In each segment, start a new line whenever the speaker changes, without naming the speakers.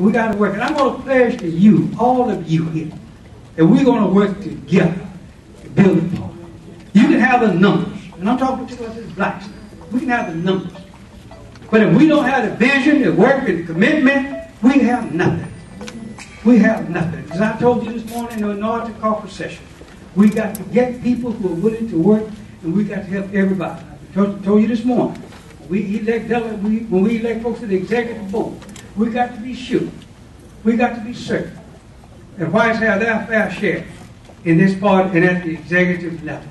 We got to work. And I'm going to pledge to you, all of you here, that we're going to work together to build a party. You can have the numbers. And I'm talking to us as blacks. We can have the numbers. But if we don't have the vision, the work, and the commitment, we have nothing. We have nothing. As I told you this morning in order to call for session, we got to get people who are willing to work, and we got to help everybody. I told you this morning, when we elect folks to the executive board, we got to be sure, we got to be certain that whites have their fair share in this part and at the executive level.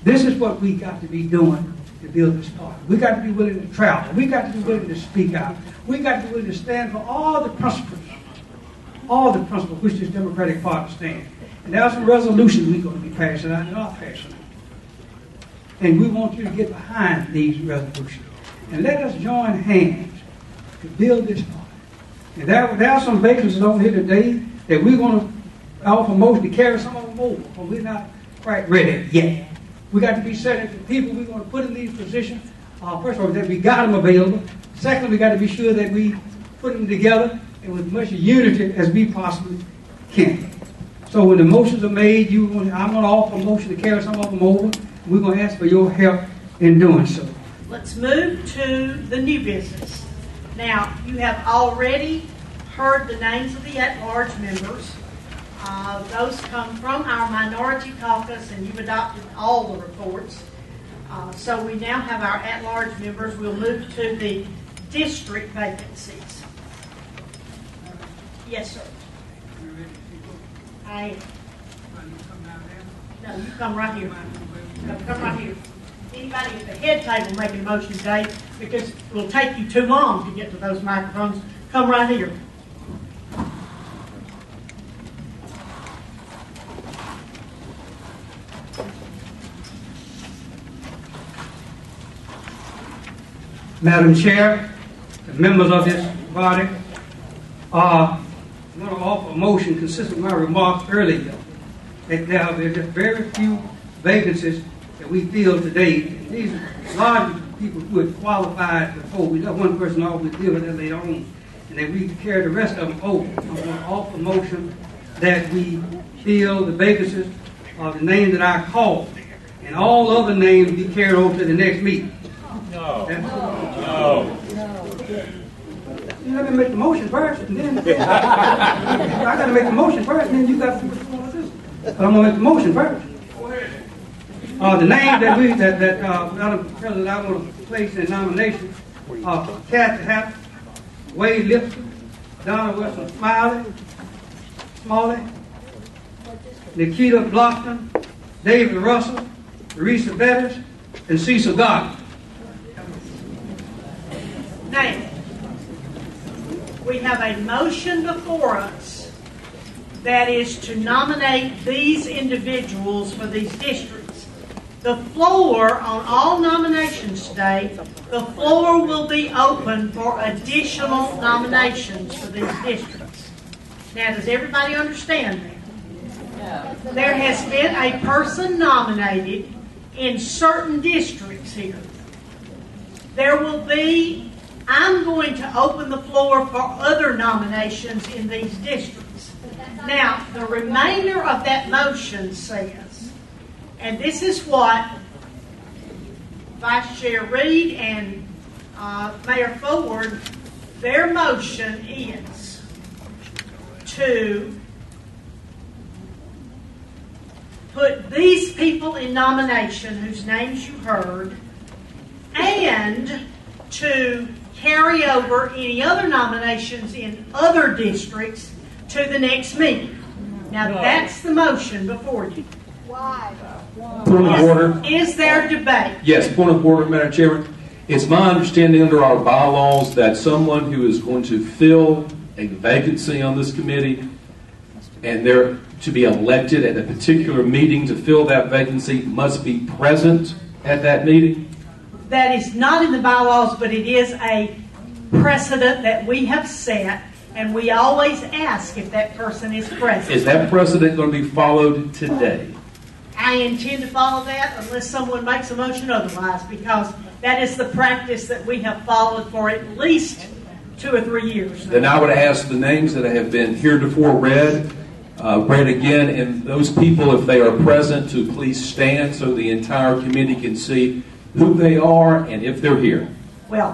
This is what we got to be doing to build this party. We got to be willing to travel. We got to be willing to speak out. We got to be willing to stand for all the principles which this Democratic Party stands. And there are some resolutions we're going to be passing out and are passing out. And we want you to get behind these resolutions. And let us join hands to build this party. And there are some vacancies on here today that we're going to offer motion to carry some of them over, but we're not quite ready yet. We got to be certain that the people we're going to put in these positions, first of all, that we got them available. Secondly, we got to be sure that we put them together and with much unity as we possibly can. So when the motions are made, I'm going to offer a motion to carry some of them over. We're going to ask for your help in doing so.
Let's move to the new business. Now, you have already heard the names of the at-large members. Those come from our minority caucus, and you've adopted all the reports. So we now have our at-large members. We'll move to the district vacancies. Yes, sir. I am. No, you come right here. No, come right here. Anybody at the head table making a motion today, because it will take you too long to get to those microphones, come right here.
Madam Chair, the members of this body, I'm going to offer a motion consistent with my remarks earlier that there are just very few vacancies that we feel today. These are large people who had qualified before. We let one person always deal with that later on, and then we carry the rest of them over. I'm going to offer a motion that we fill the vacancies of the names that I called, and all other names be carried over to the next meeting.
No.
No. You let me make the motion first, and then I got to make the motion first, and then you got to do what you want to do. But I'm going to make the motion first. The name that Madam President, I want to place in nomination are Kathy Happ, Wade Lipton, Donna Wilson Smalley, Nikita Blockton, David Russell, Teresa Bettis, and Cecil Gardner.
Now, we have a motion before us that is to nominate these individuals for these districts. The floor on all nominations today, the floor will be open for additional nominations for these districts. Now, does everybody understand that? No. There has been a person nominated in certain districts here. There will be, I'm going to open the floor for other nominations in these districts. Now, the remainder of that motion says, and this is what Vice Chair Reed and Mayor Ford, their motion is to put these people in nomination whose names you heard, and to carry over any other nominations in other districts to the next meeting. Now that's the motion before you.
Why?
Point of order.
Is there debate?
Yes, point of order, Madam Chairman. It's my understanding under our bylaws that someone who is going to fill a vacancy on this committee and they're to be elected at a particular meeting to fill that vacancy must be present at that meeting?
That is not in the bylaws, but it is a precedent that we have set, and we always ask if that person is present.
Is that precedent going to be followed today?
I intend to follow that unless someone makes a motion otherwise, because that is the practice that we have followed for at least 2 or 3 years.
Then I would ask the names that have been heretofore read again, and those people, if they are present, to please stand so the entire committee can see who they are and if they're here.
Well,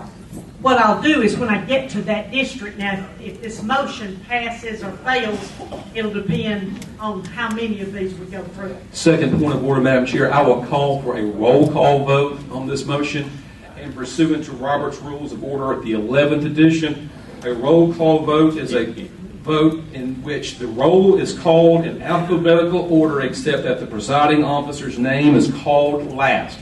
what I'll do is when I get to that district, now if this motion passes or fails, it'll depend on how many of these we go through.
Second point of order, Madam Chair, I will call for a roll call vote on this motion. And pursuant to Robert's Rules of Order at the 11th edition, a roll call vote is a vote in which the roll is called in alphabetical order except that the presiding officer's name is called last.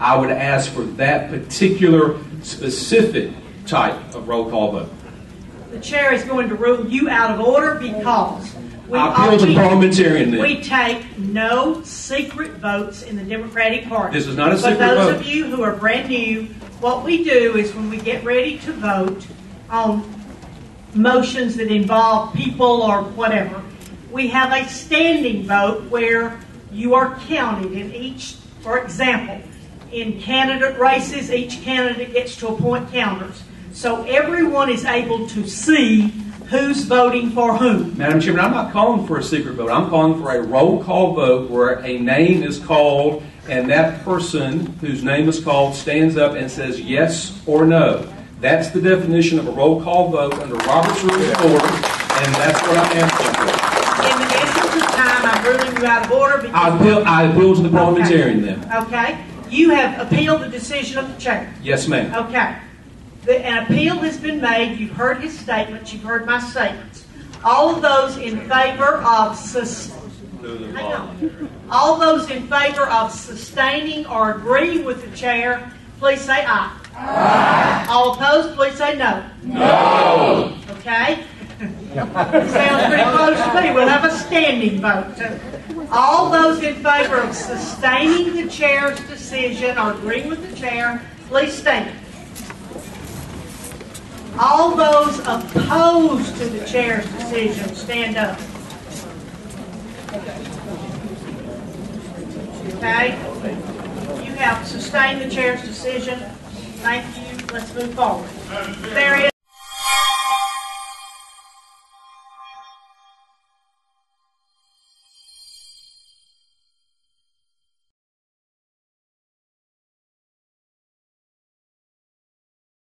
I would ask for that particular specific type of roll call vote.
The chair is going to rule you out of order because
I appeal to parliamentarian then.
We take no secret votes in the Democratic Party.
This is not a secret
vote. For those
vote.
of you who are brand new, what we do is when we get ready to vote on motions that involve people or whatever, we have a standing vote where you are counted in each, for example, in candidate races, each candidate gets to appoint counters. So everyone is able to see who's voting for whom.
Madam Chairman, I'm not calling for a secret vote. I'm calling for a roll call vote where a name is called and that person whose name is called stands up and says yes or no. That's the definition of a roll call vote under Robert's Rules of Order, and that's what I'm asking for.
In the essence of time, I'm ruling you out of order because...
I appeal to the parliamentarian then.
Okay. You have appealed the decision of the chair.
Yes, ma'am.
Okay. An appeal has been made. You've heard his statements. You've heard my statements. All of those in favor of all those in favor of sustaining or agreeing with the chair, please say aye. Aye. All opposed, please say no.
No.
Okay? Sounds pretty close to me. We'll have a standing vote too. All those in favor of sustaining the chair's decision or agreeing with the chair, please stand. All those opposed to the chair's decision, stand up. Okay? You have sustained the chair's decision. Thank you. Let's move forward. There is